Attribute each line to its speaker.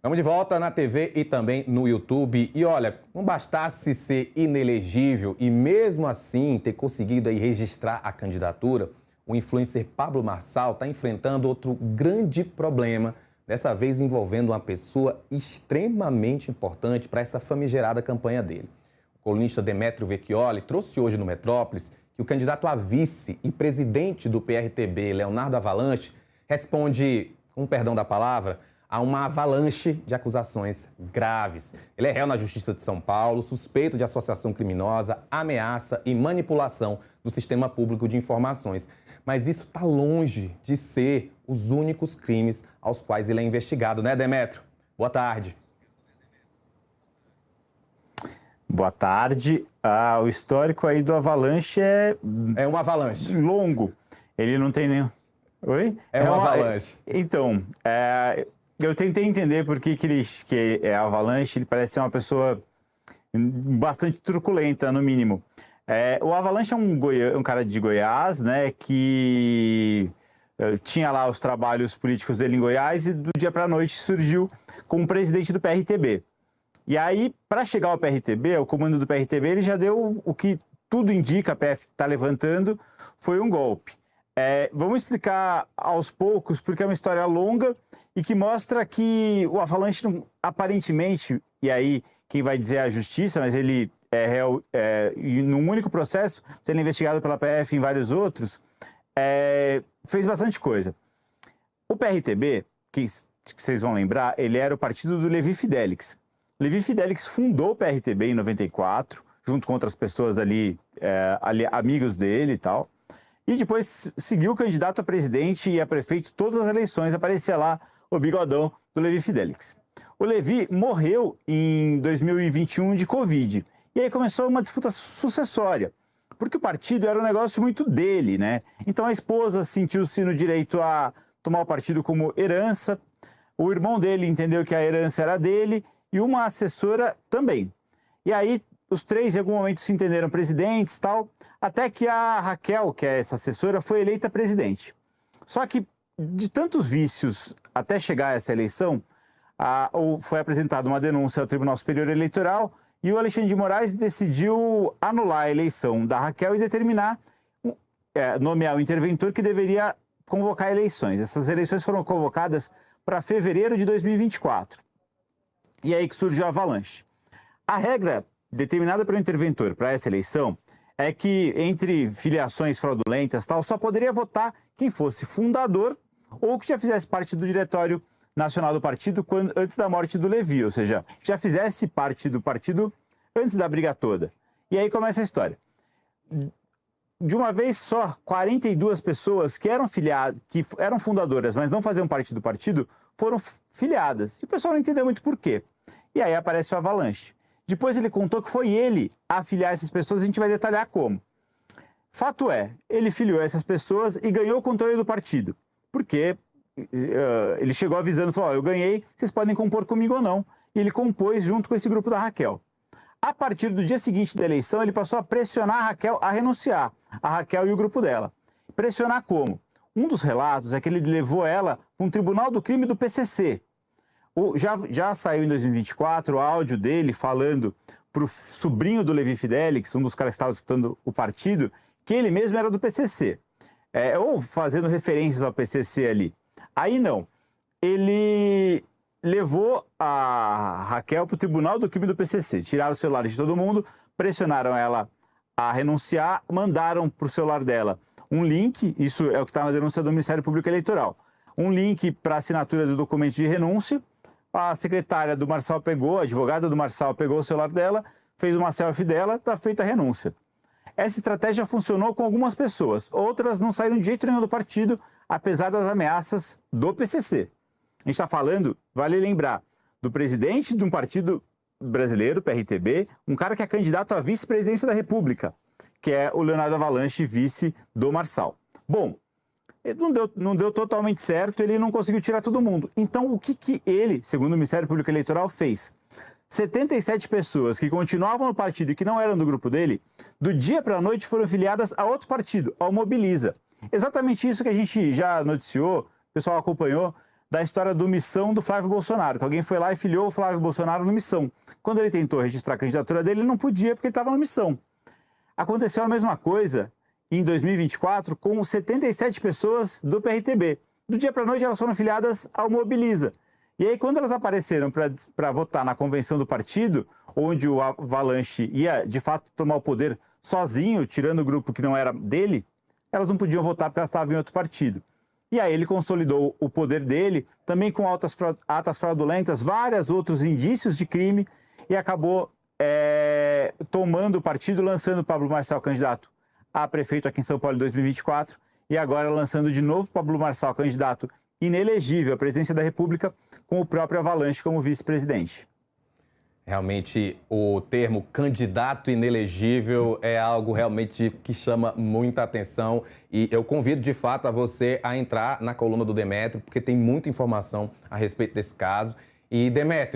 Speaker 1: Estamos de volta na TV e também no YouTube. E olha, não bastasse ser inelegível e mesmo assim ter conseguido aí registrar a candidatura, o influencer Pablo Marçal está enfrentando outro grande problema, dessa vez envolvendo uma pessoa extremamente importante para essa famigerada campanha dele. O colunista Demetrio Vecchioli trouxe hoje no Metrópolis que o candidato a vice e presidente do PRTB, Leonardo Avalanche, responde, com perdão da palavra, a uma avalanche de acusações graves. Ele é réu na Justiça de São Paulo, suspeito de associação criminosa, ameaça e manipulação do sistema público de informações. Mas isso está longe de ser os únicos crimes aos quais ele é investigado, né, Demetrio? Boa tarde.
Speaker 2: Boa tarde. O histórico aí do Avalanche
Speaker 1: é uma avalanche.
Speaker 2: Longo. Ele não tem nem... Oi?
Speaker 1: É uma avalanche.
Speaker 2: Então, eu tentei entender por que é Avalanche. Ele parece ser uma pessoa bastante truculenta, no mínimo. O Avalanche é um cara de Goiás, né, que tinha lá os trabalhos políticos dele em Goiás e do dia para a noite surgiu como presidente do PRTB. E aí, para chegar ao PRTB, ao comando do PRTB, ele já deu o que tudo indica, a PF está levantando, foi um golpe. Vamos explicar aos poucos, porque é uma história longa e que mostra que o Avalanche, aparentemente, e aí quem vai dizer é a justiça, mas ele é réu num único processo, sendo investigado pela PF em vários outros, fez bastante coisa. O PRTB, que vocês vão lembrar, ele era o partido do Levi Fidelix. Levi Fidelix fundou o PRTB em 94, junto com outras pessoas ali amigos dele e tal. E depois seguiu o candidato a presidente e a prefeito todas as eleições, aparecia lá o bigodão do Levi Fidelix. O Levi morreu em 2021 de Covid. E aí começou uma disputa sucessória, porque o partido era um negócio muito dele, né? Então a esposa sentiu-se no direito a tomar o partido como herança, o irmão dele entendeu que a herança era dele e uma assessora também. E aí os três em algum momento se entenderam presidentes e tal, até que a Raquel, que é essa assessora, foi eleita presidente. Só que de tantos vícios até chegar a essa eleição, foi apresentada uma denúncia ao Tribunal Superior Eleitoral e o Alexandre de Moraes decidiu anular a eleição da Raquel e determinar, nomear o interventor que deveria convocar eleições. Essas eleições foram convocadas para fevereiro de 2024. E aí que surgiu a Avalanche. A regra determinada pelo interventor para essa eleição é que, entre filiações fraudulentas, só poderia votar quem fosse fundador ou que já fizesse parte do diretório nacional do partido antes da morte do Levi, ou seja, já fizesse parte do partido antes da briga toda. E aí começa a história. De uma vez só, 42 pessoas que eram fundadoras, mas não faziam parte do partido, foram filiadas. E o pessoal não entendeu muito por quê. E aí aparece o Avalanche. Depois ele contou que foi ele a filiar essas pessoas, a gente vai detalhar como. Fato é, ele filiou essas pessoas e ganhou o controle do partido. Porque ele chegou avisando, falou, eu ganhei, vocês podem compor comigo ou não. E ele compôs junto com esse grupo da Raquel. A partir do dia seguinte da eleição, ele passou a pressionar a Raquel a renunciar, a Raquel e o grupo dela. Pressionar como? Um dos relatos é que ele levou ela para um tribunal do crime do PCC. Já saiu em 2024 o áudio dele falando para o sobrinho do Levi Fidelix, um dos caras que estava disputando o partido, que ele mesmo era do PCC. Ou fazendo referências ao PCC ali. Aí não. Ele levou a Raquel para o tribunal do crime do PCC. Tiraram o celular de todo mundo, pressionaram ela a renunciar, mandaram para o celular dela um link, isso é o que está na denúncia do Ministério Público Eleitoral, um link para assinatura do documento de renúncia. A secretária do Marçal pegou, a advogada do Marçal pegou o celular dela, fez uma selfie dela, está feita a renúncia. Essa estratégia funcionou com algumas pessoas, outras não saíram de jeito nenhum do partido, apesar das ameaças do PCC. A gente está falando, vale lembrar, do presidente de um partido brasileiro, PRTB, um cara que é candidato à vice-presidência da República, que é o Leonardo Avalanche, vice do Marçal. Bom, não deu totalmente certo, ele não conseguiu tirar todo mundo. Então, o que ele, segundo o Ministério Público Eleitoral, fez? 77 pessoas que continuavam no partido e que não eram do grupo dele, do dia para a noite foram filiadas a outro partido, ao Mobiliza. Exatamente isso que a gente já noticiou, o pessoal acompanhou, da história do Missão do Flávio Bolsonaro, que alguém foi lá e filiou o Flávio Bolsonaro no Missão. Quando ele tentou registrar a candidatura dele, ele não podia porque ele estava no Missão. Aconteceu a mesma coisa em 2024 com 77 pessoas do PRTB. Do dia para a noite elas foram filiadas ao Mobiliza. E aí quando elas apareceram para votar na convenção do partido, onde o Avalanche ia de fato tomar o poder sozinho, tirando o grupo que não era dele, elas não podiam votar porque elas estavam em outro partido. E aí ele consolidou o poder dele, também com atas fraudulentas, vários outros indícios de crime, e acabou tomando o partido, lançando o Pablo Marçal candidato a prefeito aqui em São Paulo em 2024, e agora lançando de novo Pablo Marçal candidato inelegível à presidência da República, com o próprio Avalanche como vice-presidente.
Speaker 1: Realmente, o termo candidato inelegível é algo realmente que chama muita atenção e eu convido, de fato, a você a entrar na coluna do Demétrio, porque tem muita informação a respeito desse caso. E, Demétrio,